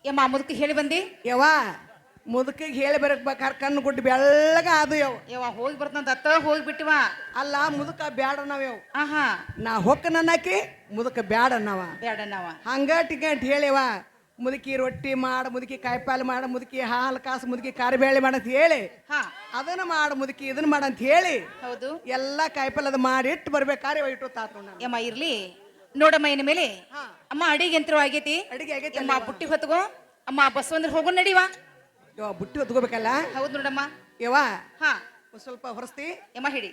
ಯಮ್ಮ ಮುದುಕ ಹೇಳಿ ಬಂದಿ ಯವ್ವ ಮುದುಕಿಗೆ ಹೇಳಿ ಬರಕ್ಬೇಕಾರೆ ಕಣ್ಣು ಗುಡ್ಡು ಬೆಳ್ಳಗ ಅದು ಯವ್ ಯವ್ವ ಹೋಗಿ ಬರ್ತಂತ ಅತ್ತ ಹೋಗಿ ಬಿಟ್ಟಿವ ಅಲ್ಲ ಮುದುಕ ಬ್ಯಾಡ ನಾವ್ಯವ್ ಆಹಾ ನಾ ಹೊಕ್ಕ ನನ್ನಕಿ ಮುದುಕ ಬ್ಯಾಡ ನಾವ ಬೇಡ ನಾವ ಹಂಗ ಟಿಕೆಟ್ ಹೇಳಿವ ಮುದುಕಿ ರೊಟ್ಟಿ ಮಾಡ ಮುದುಕಿ ಕಾಯಿಪಾಲು ಮಾಡ ಮುದುಕಿ ಹಾಲು ಕಾಸು ಮುದುಕಿ ಕಾರಿಬೇಳೆ ಮಾಡಂತ ಹೇಳಿ ಹಾ ಅದನ್ನ ಮಾಡ ಮುದುಕಿ ಇದನ್ನ ಮಾಡಂತ ಹೇಳಿ ಹೌದು ಎಲ್ಲ ಕಾಯಿಪಾಲು ಅದು ಮಾಡಿಟ್ಟು ಬರ್ಬೇಕಾರೆ ಇಟ್ಟು ತಾತು ನಾನು ಯಮ್ಮ ಇರ್ಲಿ ನೋಡಮ್ಮ ಇನ್ ಮೇಲೆ ಹಾ ಅಮ್ಮ ಅಡಿಗೆ ಯಂತ್ರ ಆಗೈತಿ ಅಡಿಗೆ ಆಗೈತೆ ಯಮ್ಮ ಬುಟ್ಟಿ ಹೊತ್ಕೋ ಅಮ್ಮ ಬಸವಂದ್ರ ಹೋಗೋ ನಡಿವಾ ಯವ್ವ ಬುಟ್ಟಿ ಹೊತ್ಕೋಬೇಕಲ್ಲ ಹೌದು ನೋಡಮ್ಮ ಯವ್ವ ಹಾ ಒಂದ್ ಸ್ವಲ್ಪ ಹೊರಸ್ತಿ ಯಮ್ಮ ಹಿಡಿ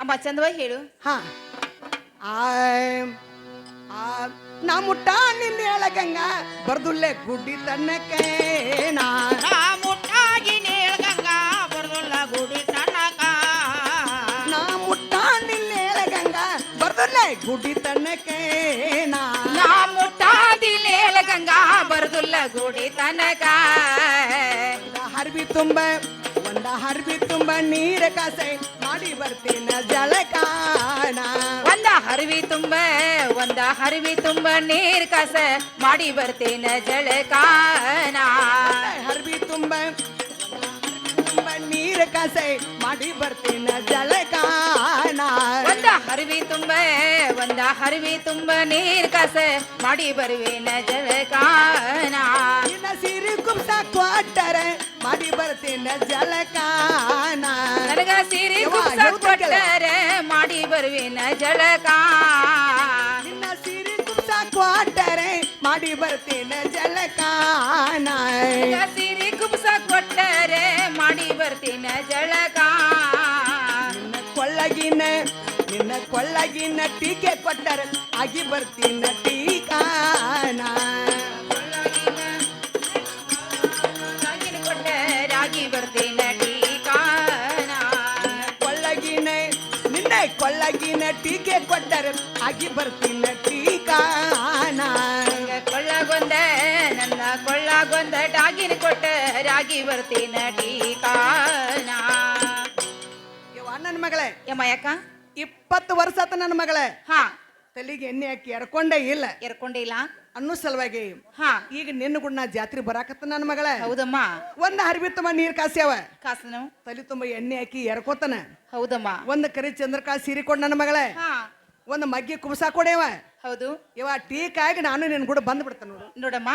ಅಮ್ಮ ಚಂದವಾಗಿ ಹೇಳು ಹಾ ನಾ ಮುಟ್ಟ ನಿನ್ನ ಹೇಳಗಂಗ ಬರ್ದುಲ್ಲೆ ಗುಡ್ಡಿ ತನ್ನಕ್ಕೆ ನಾ ಮುಟ್ಟಾಗಿ ನೇಳ್ಗಂಗ ಬರ್ದುಲ್ಲ ಗುಡಿ ತನಕ ನಾ ಮುಟ್ಟ ನಿನ್ನ ಹೇಳಗಂಗ ಬರ್ದುಲ್ಲೆ ಗುಡ್ಡಿ ತನ್ನಕ್ಕೆ ನಾ ಮುಟ್ಟಾದಿ ನೇಳ್ಗಂಗ ಬರ್ದುಲ್ಲ ಗುಡಿ ತನಕ ಹರ್ಬಿ ತುಂಬ ಹರ್ಬಿ ತುಂಬ ನೀರ ಕಾಸೆ ಮಾಡಿ ಬರ್ತೀನ ಜಳಕಾನ ಒಂದ ಹರಿವಿ ತುಂಬ ನೀರ್ ಕಸ ಮಾಡಿ ಬರ್ತೇನ ಜಳಕಾನ ಹರ್ಬಿ ತುಂಬ ನೀರ ಕಾಸೆ ಮಾಡಿ ಬರ್ತೀನ ಜಳಕಾನ ಒಂದ ಹರಿವಿ ತುಂಬ ನೀರ್ ಕಸ ಮಾಡಿ ಬರುವೇನ ಜಳಕಾನ ನಿನ್ನ ಸಿರಿ ಕುಬ್ಸ ಕೊಟ್ಟರೆ ಮಾಡಿ ಬರ್ತೀನ ಜಳಕಾನ ನನಗ ಸಿರಿ ಕುಬ್ಸ ಕೊಟ್ಟರೆ ಮಾಡಿ ಬರುವೇನ ಜಳಕಾನ ನಿನ್ನ ಸಿರಿ ಕುಬ್ಸ ಕೊಟ್ಟರೆ ಮಾಡಿ ಬರ್ತೀನ ಜಳಕಾನ ಸಿರಿ ಕುಬ್ಸ ಕೊಟ್ಟರೆ ಮಾಡಿ ಬರ್ತೀನ ಜಳಕಾನ ನಿನ್ನ ಕೊಳ್ಳಗಿನ ಟೀಕೆ ಕೊಟ್ಟರೆ ಆಗಿ ಬರ್ತೀನ ಟೀಕಾನ ರಾಗಿ ಬರ್ತೇನ ಟೀಕಾನ ಕೊಳ್ಳಗಿನ ಟೀಕೆ ಕೊಟ್ಟರೆ ಆಗಿ ಬರ್ತೀನ ಟೀಕಾನ ನನ್ನ ಕೊಳ್ಳಗೊಂದ ಡಾಗಿನ ಕೊಟ್ಟ ರಾಗಿ ಬರ್ತೇನ ಟೀಕಾನ ನನ್ನ ಮಗಳೇ ಯಮ್ಮ ಯಾಕ 20 ವರ್ಷ ಆತ ನನ್ನ ಮಗಳೇ ಹಾ ತಲೆಗೆ ಎಣ್ಣೆ ಹಾಕಿ ಎರ್ಕೊಂಡೇ ಇಲ್ಲ ಎರ್ಕೊಂಡೇ ಇಲ್ಲ ಅನ್ನೋ ಸಲುವಾಗಿ ಹಾ ಈಗ ನಿನ್ನ ಕೂಡ ನಾ ಜಾತ್ರೆ ಬರಾಕತ್ತ ನನ್ನ ಮಗಳೇ ಹೌದಮ್ಮ ಒಂದ್ ಹರಿಬಿ ತುಂಬ ನೀರ್ ಕಾಸ್ಯಾವ ಕಾಸನು ತಲೆ ತುಂಬ ಎಣ್ಣೆ ಹಾಕಿ ಎರ್ಕೋತಾನ ಹೌದಮ್ಮ ಒಂದ್ ಕರಿ ಚಂದ್ರಕಾಳ್ ಸೀರೆ ಕೊಡ್ ನನ್ನ ಮಗಳೇ ಹಾ ಒಂದ್ ಮಗ್ಗಿ ಕುಬ್ಸ ಕೊಡೇವ ಹೌದು ಇವ ಟೀಕಾಗಿ ನಾನು ನಿನ್ ಕೂಡ ಬಂದ್ ಬಿಡ್ತಾನ ನೋಡು ನೋಡಮ್ಮ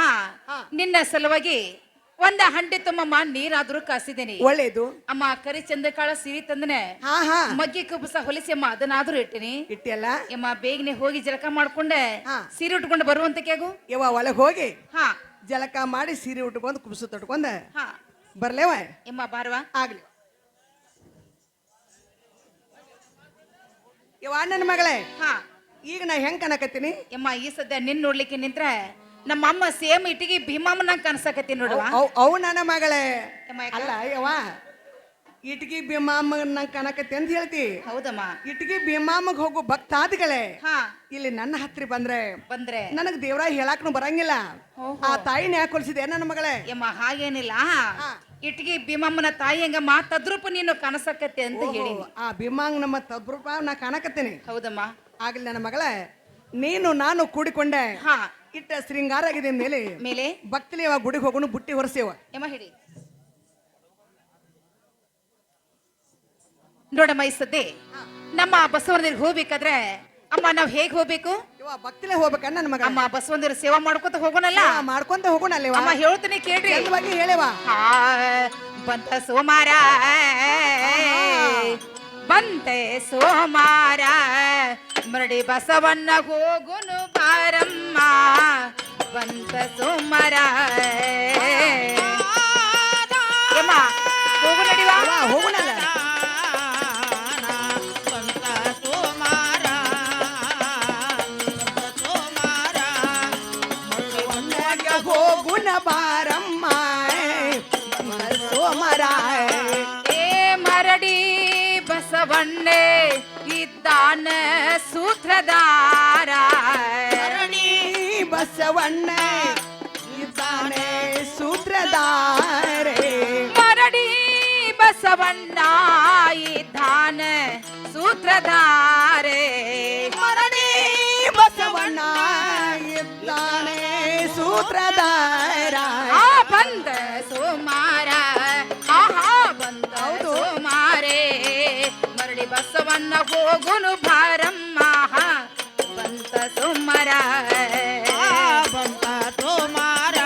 ಹಾ. ನಿನ್ನ ಸಲುವಾಗಿ ಒಂದ ಹಂಡೆ ತುಂಬಮ್ಮ ನೀರಾದ್ರೂ ಕಾಸಿದ್ದೇನೆ ಒಳ್ಳೇದು ಅಮ್ಮ ಕರಿ ಚಂದ್ರಕಾಳ ಸಿರಿ ತಂದನೆ ಹಾ ಹಾ ಮಗ್ಗಿ ಕುಬಸ ಹೊಲಿಸಿ ಅಮ್ಮ ಅದನ್ನಾದ್ರೂ ಇಟ್ಟಿನಿ ಇಟ್ಟಿಯಲ್ಲ ಯಮ್ಮ ಬೇಗನೆ ಹೋಗಿ ಜಳಕ ಮಾಡ್ಕೊಂಡೆ ಹಾ. ಸೀರೆ ಉಟ್ಕೊಂಡು ಬರುವಂತ ಕೇಗು ಇವ ಒಳಗ್ ಹೋಗಿ ಹಾ ಜಲಕ ಮಾಡಿ ಸೀರೆ ಉಟ್ಕೊಂಡ್ ಕುಬ್ಸ ತೊಟ್ಕೊಂಡ ಹಾ ಬರ್ಲೇವ ಯಮ್ಮ ಬಾರ್ವಾ ಆಗ್ಲಿ ಇವ ನನ್ನ ಮಗಳೇ ಹಾ ಈಗ ನಾ ಹೆಂಗ್ ಕನಕತ್ತೀನಿ ಯಮ್ಮ ಈ ಸದ್ಯ ನಿನ್ ನೋಡ್ಲಿಕ್ಕೆ ನಿಂತ್ರ ನಮ್ಮ ಅಮ್ಮ ಸೇಮ್ ಇಟ್ಟಿಗೆ ಭೀಮಮ್ಮನ ಕನ್ಸಕತ್ತಿ ನೋಡುವ ಅವು ನನ್ನ ಮಗಳೇ ಯಮ್ಮ ಯಾಕ? ಅಲ್ಲ ಯವ್ವ ಇಟ್ಗಿ ಭೀಮಾಮ್ಮ ನಂಗೆ ಕನಕತ್ತಿ ಅಂತ ಹೇಳ್ತಿ ಹೌದಮ್ಮ ಇಟ್ಗಿ ಭೀಮಾಮ್ಮಗ್ ಹೋಗು ಭಕ್ತಾದಿಗಳೇ ಹಾ ಇಲ್ಲಿ ನನ್ನ ಹತ್ರ ಬಂದ್ರೆ ಬಂದ್ರೆ ನನಗ್ ದೇವ್ರ ಹೇಳಾಕ್ನು ಬರಂಗಿಲ್ಲ ಓಹೋ. ಆ ತಾಯಿನ ಯಾಕೆ ಕೊಲ್ಸಿದೆ ನನ್ನ ಮಗಳೇ ಯಮ್ಮ ಹಾಗೇನಿಲ್ಲ ಇಟ್ಟಿಗೆ ಭೀಮಮ್ಮನ ತಾಯಿ ಹಂಗ ಮಾತದ್ರೂಪ ನೀನು ಕನಸಕತ್ತೆ ಅಂತ ಹೇಳಿ ಆ ಭೀಮಾಂಗ್ ನಮ್ಮ ತದ್ರೂಪ ನಾ ಕಾಣಕತ್ತೀನಿ ಹೌದಮ್ಮ ಆಗ್ಲಿ ನನ್ನ ಮಗಳೇ ನೀನು ನಾನು ಕೂಡಿಕೊಂಡೆ ಹಾ ಇಟ್ಟ ಶೃಂಗಾರ ಆಗಿದೆ ಮೇಲೆ ಮೇಲೆ ಭಕ್ತಿಲಿ ಅವ ಗುಡಿಗೆ ಹೋಗೋಣ ಬುಟ್ಟಿ ಹೊರಸೇವ ಯಮ್ಮ ಹಿಡಿ ನೋಡಮ್ಮ ಈ ಸದ್ದೆ ನಮ್ಮ ಬಸವಣ್ಣರಿಗೆ ಹೋಗ್ಬೇಕಾದ್ರೆ ಅಮ್ಮ ನಾವ್ ಹೇಗ್ ಹೋಗ್ಬೇಕು ಇವ ಭಕ್ತಿಲೇ ಹೋಗ್ಬೇಕ ನನ್ನ ಮಗ ಅಮ್ಮ ಬಸವಣ್ಣರ ಸೇವಾ ಮಾಡ್ಕೊತ ಹೋಗೋಣಲ್ಲ ಮಾಡ್ಕೊಂತ ಹೋಗೋಣ ಅಲ್ಲೇವ ಅಮ್ಮ ಹೇಳ್ತೀನಿ ಕೇಳ್ರಿ ಬಗ್ಗೆ ಹೇಳೇವ ಆ, ಬಂತ ಸೋಮಾರ ಬಂತೆ ಸೋಮಾರ ಮರಡಿ ಬಸವಣ್ಣ ಹೋಗುನು ಬಾರಮ್ಮ ಬಂತ ಸೋಮಾರ ಯಮ್ಮ ಹೋಗು ನಡಿವಾ ಹೋಗೋಣಲ್ಲ ಹೋಗುಣ ಬಾರಮ್ಮ ಸೋಮರ ಏ ಮರಡಿ ಬಸವಣ್ಣೆ ಇದ್ದಾನ ಸೂತ್ರಧಾರ ಬಸವಣ್ಣ ಇದ್ದಾನೆ ಸೂತ್ರಧಾರೆ ಮರಡಿ ಬಸವಣ್ಣ ಇದ್ದಾನ ಸೂತ್ರಧಾರೆ ಮರಡಿ ಬಸವಣ್ಣ ಸೂತ್ರಧಾರ ಆ ಬಂದ ಸೋಮಾರ ಆಹಾ ಬಂದ ಸೋಮಾರೇ ಮರಳಿ ಬಸವನ್ನ ಹೋಗುನು ಭಾರಮ್ಮ ಬಂತ ಸೋಮರ ಬಂತ ತೋಮಾರ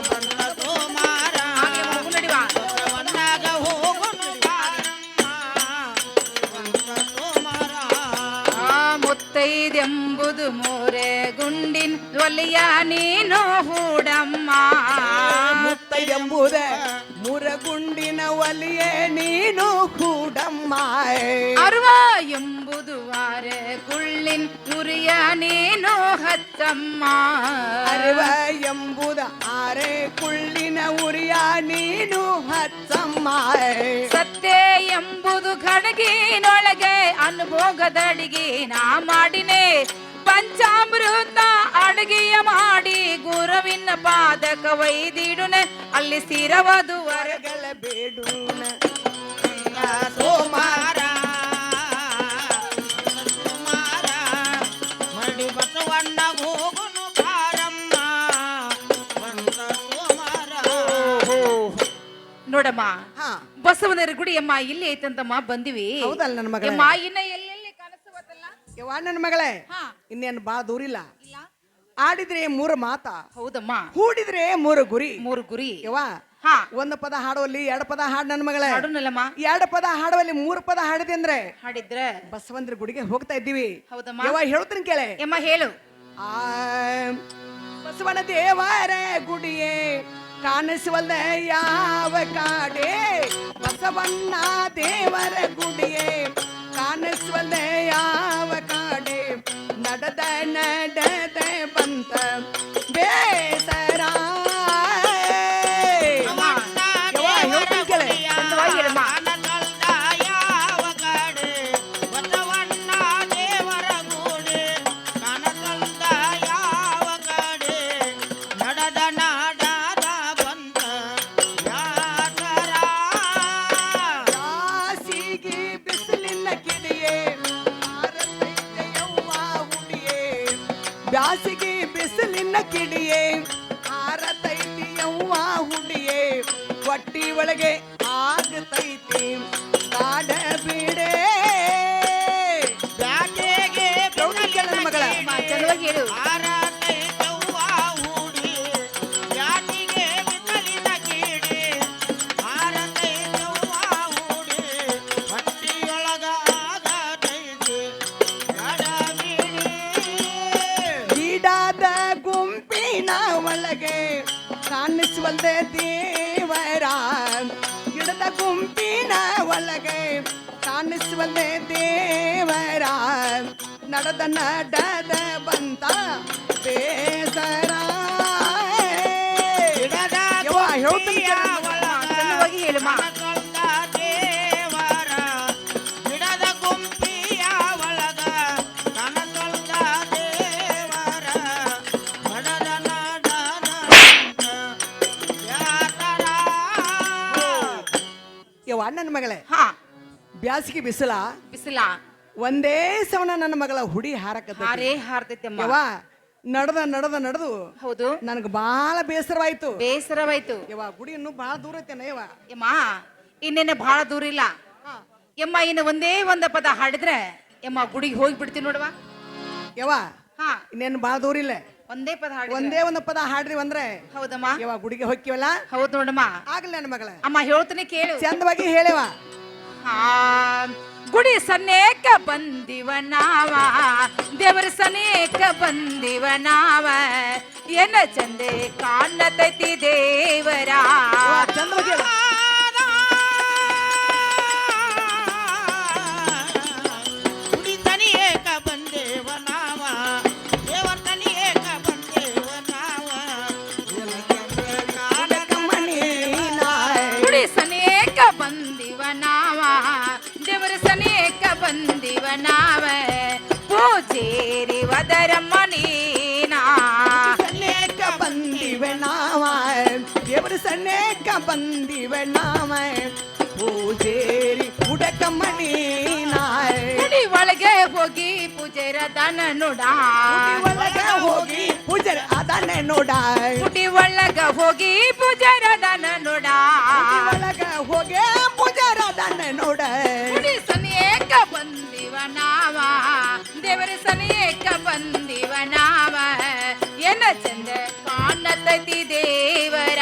ಬಂತ ತೋಮಾರ ಹಾಗೆ ಮಗು ನಡಿವಾ ಬಸವಣ್ಣಗ ಹೋಗುನು ಬಾರಮ್ಮ ಬಂತ ತೋಮಾರ ಮುತ್ತೈದೆಂಬುದು ಮೋರೆ ಗುಂಡಿನ ಒಲಿಯ ನೀನು ಹೂಡಮ್ಮ ಮುತ್ತ ಎಂಬುದ ಮುರಗುಂಡಿನ ಒಲಿಯೇ ನೀನು ಕೂಡಮ್ಮ ಅರ್ವ ಎಂಬುದು ವಾರೆ ಕುಳ್ಳಿನ ಉರಿಯ ನೀನು ಹಚ್ಚಮ್ಮ ಅರಿವ ಎಂಬುದ ಆರೆ ಕುಳ್ಳಿನ ಉರಿಯ ನೀನು ಹಚ್ಚಮ್ಮ ಸತ್ಯ ಎಂಬುದು ಖಡ್ಗಿನೊಳಗೆ ಅನುಭೋಗದಡಿಗೆ ನಾ ಮಾಡಿನೇ ಪಂಚಾಮೃತ ಅಡುಗೆಯ ಮಾಡಿ ಗುರುವಿನ ಪಾದಕ ವೈದಿಡುನೆ ಅಲ್ಲಿ ಸ್ಥಿರವಾದುವರ ವರಗಳ ಬೇಡೂನ ಸೋಮಾರ ಸೋಮಾರ ಮರಳಿ ಬಸವಣ್ಣಗ ಹೋಗುನು ಬಾರಮ್ಮ ಬಂತ ಸೋಮಾರ ನೋಡಮ್ಮ ಹಾ ಬಸವನರ ಗುಡಿ ಅಮ್ಮ ಇಲ್ಲಿ ಐತಂತಮ್ಮ ಬಂದಿವಿ ಹೌದಲ್ಲ ನನ್ನ ಮಗಳೇ ಅಮ್ಮ ಇನ್ನ ಎಲ್ಲೆಲ್ಲಿ ಕಾಣಿಸುವತ್ತಲ್ಲ ಯವ್ವ ನನ್ನ ಮಗಳೇ ಹಾ ಇನ್ನೇನು ಬಾ ದೂರಿಲ್ಲ ಇಲ್ಲ ಆಡಿದ್ರೆ ಮೂರು ಮಾತ ಹೌದಮ್ಮ ಹೂಡಿದ್ರೆ ಮೂರು ಗುರಿ ಮೂರು ಗುರಿ ಯವ್ವ ಹಾ ಒಂದು ಪದ ಹಾಡುವಲ್ಲಿ ಎರಡು ಪದ ಹಾಡು ನನ್ನ ಮಗಳೇ ಹಾಡುನಲ್ಲಮ್ಮ ಎರಡು ಪದ ಹಾಡುವಲ್ಲಿ ಮೂರು ಪದ ಹಾಡಿದೆ ಅಂದ್ರೆ ಹಾಡಿದ್ರೆ ಬಸವಂದ್ರ ಗುಡಿಗೆ ಹೋಗ್ತಾ ಇದ್ದೀವಿ ಹೌದಮ್ಮ ಯವ್ವ ಹೇಳ್ತೀನಿ ಕೇಳೆ ಅಮ್ಮ ಹೇಳು ಆ ಬಸವನ ದೇವರ ಗುಡಿಯೇ ಕಾಣಿಸುವಲ್ಲ ಯಾವ ಕಾಡೆ ಬಸವಣ್ಣ ದೇವರ ಗುಡಿಯೇ ಕಾಣಿಸುವಲ್ಲ ಯಾವ ಕಾಡೆ ನಡೆದ ನಡೆದ ಬಂತ ಬೇಸರ ಅಮ್ಮ ಯವ್ವ ಹೇಳ್ತೀನಿ ಕೇಳೆ ಚಂದವಾಗಿ ಹೇಳಮ್ಮ ಕಾಣಕಲ್ದ ಯಾವ ಕಡೆ ಬಸವಣ್ಣ ದೇವರ ಗುಡಿ ಕಾಣಕಲ್ದ ಯಾವ ಕಡೆ ನಡೆದ ನಾಡದ ಬಂತ ಯಾತರ ರಾಸಿಗೆ ಬಿಸಿಲಿನ ಕಿಡಿಯೇ ಆರತೈತೆ ಯವ್ವ ಹುಡಿಯೇ ಬ್ಯಾಸಿಗೆ ಬಿಸಿಲಿನ ಕಿಡಿಯೇ ಆರತೈತಿ ಯವ್ವ ಹುಡಿಯೇ ಹೊಟ್ಟಿ ಒಳಗೆ ಆಗತೈತಿ ಕಾಡ ಬಿಡೆ ಬ್ಯಾಟೆಗೆ ಗೌರಿ ಕೇಳನ ಮಗಳ. ಅಮ್ಮ ಚಂದವಾಗಿ ಹೇಳು ಆರತೈತವ್ವ ಹೂಡಿ ಬ್ಯಾಟಿಗೆ ಬಿಸಲಿನ ಕೀಡಿ ಆರತೈತವ್ವ ಹೂಡಿ ಹೊಟ್ಟಿಯೊಳಗ ಆಗತೈತಿ ಗಡಬಿಡಿ ಗಿಡದ ಗುಂಪಿನ ಒಳಗೆ ಕಾಣಿಸುವಲ್ದೆ ದೇವರ ಗಿಡದ ಗುಂಪಿನ ಒಳಗೆ ಕಾಣಿಸುವಲ್ದೆ ದೇವರ ನಡೆದ ನಡೆದ ಬಂತ ಬೇಸರ ಗಿಡದ ಯವ್ವ, ಹೇಳ್ತೀನಿ ಗುಂಪಿಯ ಕೇಳು. ಒಳಗ ಚಂದವಾಗಿ ಹೇಳಮ್ಮ ಕನಕಲ್ದ ದೇವರ ಗಿಡದ ಗುಂಪಿಯ ಒಳಗ ಕನಕಲ್ದ ದೇವರ ನಡೆದ ನಾಡದ ಯಾತರ ಯವ್ವ ನನ್ನ ಮಗಳೇ ಹಾ ಬ್ಯಾಸಿಗೆ ಬಿಸಿಲ ಬಿಸಿಲ ಒಂದೇ ಸವನ ನನ್ನ ಮಗಳ ಹುಡಿ ಹಾರಕತ್ತ ಹಾರೇ ಹಾರ್ತೈತಿ ಅಮ್ಮ ಯವ್ವ ನಡೆದು ಹೌದು ನನಗೆ ಬಹಳ ಬೇಸರವಾಯ್ತು ಬೇಸರವಾಯ್ತು ಯವ್ವ ಗುಡಿ ಇನ್ನೂ ಬಹಳ ದೂರ ಐತೇನ ಯವ್ವ ಯಮ್ಮ ಇನ್ನೇನೆ ಬಹಳ ದೂರ ಇಲ್ಲ ಯಮ್ಮ ಇನ್ನು ಒಂದೇ ಒಂದ ಪದ ಹಾಡಿದ್ರೆ ಯಮ್ಮ ಗುಡಿಗೆ ಹೋಗಿ ಬಿಡ್ತೀನಿ ನೋಡುವ ಯವ್ವ ಹಾ ಇನ್ನೇನು ಬಹಳ ದೂರ ಇಲ್ಲ ಒಂದೇ ಪದ ಹಾಡಿ ಒಂದೇ ಒಂದು ಪದ ಹಾಡ್ರಿ ಅಂದ್ರೆ ಹೌದಮ್ಮ ಯವ್ವ ಗುಡಿಗೆ ಹೋಗ್ತೀವಲ್ಲ ಹೌದು ನೋಡಮ್ಮ ಆಗ್ಲಿ ನನ್ನ ಮಗಳ ಅಮ್ಮ ಹೇಳ್ತೀನಿ ಕೇಳು ಚಂದವಾಗಿ ಹೇಳವ ಹಾ ಗುಡಿ ಸನೇಕ ಬಂದಿವ ನಾವ ದೇವರ ಸನೇಕ ಬಂದಿವ ನಾವ ಏನ ಚಂದೆ ಕಾಣತೈತಿ ದೇವರ ಚಂದವಾಗಿ ಹೇಳು ಗುಡಿ ತನಿಯೇಕ ಬಂದೇವ ನಾವ ದೇವರ ತನಿಯೇಕ ಬಂದೇವ ನಾವ ಕಮ್ಮನಿ ನಾಯ್. ಗುಡಿ ಸನೇಕ ಬಂದಿವ ನಾವ ದೇವರ ಸನೇಕ ಬಂದಿವ ನಾವ ಪೂಜೇರಿ ವದರಮ್ಮ ನೀನಾ ಸನ್ನೇಕ ಬಂದಿವೆ ನಾವ ದೇವರ ಸನ್ನೇಕ ಬಂದಿವೆ ನಾವ ಪೂಜೇರಿ ಹುಡಕಮ್ಮ ನೀನ ಗುಡಿ ಒಳಗೆ ಹೋಗಿ ಪೂಜೆರ ದನ ನೋಡ ಒಳಗ ಹೋಗಿ ಪೂಜಾರಿ ಅದನ್ನೇ ನೋಡ ಗುಡಿ ಒಳಗ ಹೋಗಿ ಪೂಜೆರ ದನ ನೋಡ ಒಳಗ ಹೋಗಿ ಪೂಜಾರಿ ಅದನ್ನೇ ನೋಡ ಗುಡಿ ಸನಿಯೇಕ ಬಂದಿವ ನಾವ ದೇವರ ಸನಿಯೇಕ ಬಂದಿವ ನಾವ ಏನ ಚಂದ ಕಾಣತೈತಿ ದೇವರ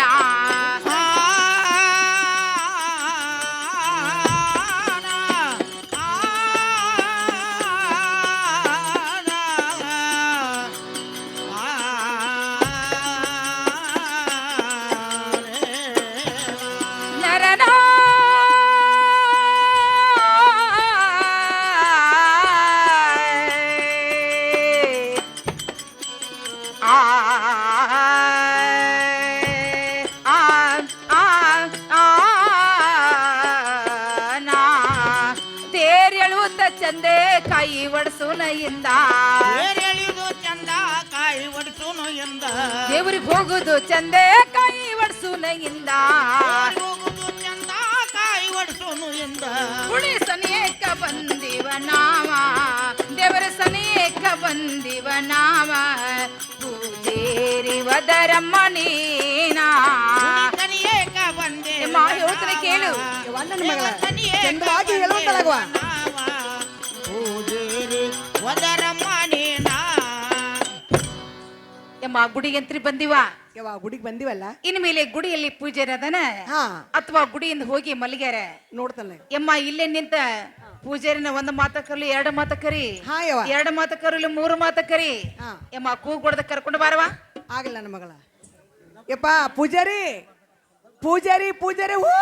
ನರನ ತೇರೆಳುತ್ತ ಚಂದೆ ಕಾಯಿ ಒಡಸುನ ಇಂದ ಎಳೆಯುವುದು ಚಂದ ಕಾಯಿ ಒಡಿಸುನು ಎಂದ ದೇವ್ರಿಗೆ ಹೋಗುದು ಚಂದೆ ಕಾಯಿ ಒಡಸುನ ಇಂದ ಹೋಗುದು ಚಂದ ಕಾಯಿ ಒಡಿಸುನು ಎಂದ ಗುಡಿ ಸನಿಯೇಕ ಬಂದಿವ ನಾವ ದೇವರ ಸನಿಯೇಕ ಬಂದಿವ ನಾವ ಪೂಜೇರಿ ವದರಮ್ಮ ನೀನಾ ತನಿಯೇಕ ಬಂದೆ ಅಮ್ಮ, ಹೇಳ್ತೀನಿ ಕೇಳು. ನನ್ನ ಮಗಳ ಚಂದವಾಗಿ ಹೇಳುವಂತಳಗವ ಪೂಜೇರಿ ವದರಮ್ಮ ನೀನಾ ಯಮ್ಮ ಗುಡಿಗಂತ್ರಿ ಬಂದಿವ ಯವ್ವ ಗುಡಿಗೆ ಬಂದಿವಲ್ಲ ಇನ್ಮೇಲೆ ಗುಡಿಯಲ್ಲಿ ಪೂಜೆ ಅದನ ಹಾ ಅಥವಾ ಗುಡಿಯಿಂದ ಹೋಗಿ ಮಲಗ್ಯಾರ ನೋಡ್ತಾನೆ ಯಮ್ಮ ಇಲ್ಲೇ ನಿಂತ ಪೂಜಾರಿನ ಒಂದು ಮಾತ ಕರ್ಲಿ ಎರಡು ಮಾತ ಕರಿ ಹಾ ಯವ್ವ ಎರಡು ಮಾತ ಕರೀಲಿ ಮೂರು ಮಾತ ಕರಿ ಹಾ ಯಮ್ಮ ಕೂಗೊಡ್ದ ಕರ್ಕೊಂಡು ಬಾರವ ಆಗಲ್ಲ ನನ್ನ ಮಗಳ ಯಪ್ಪ ಪೂಜಾರಿ ಪೂಜಾರಿ ಪೂಜಾರಿ ಹೂ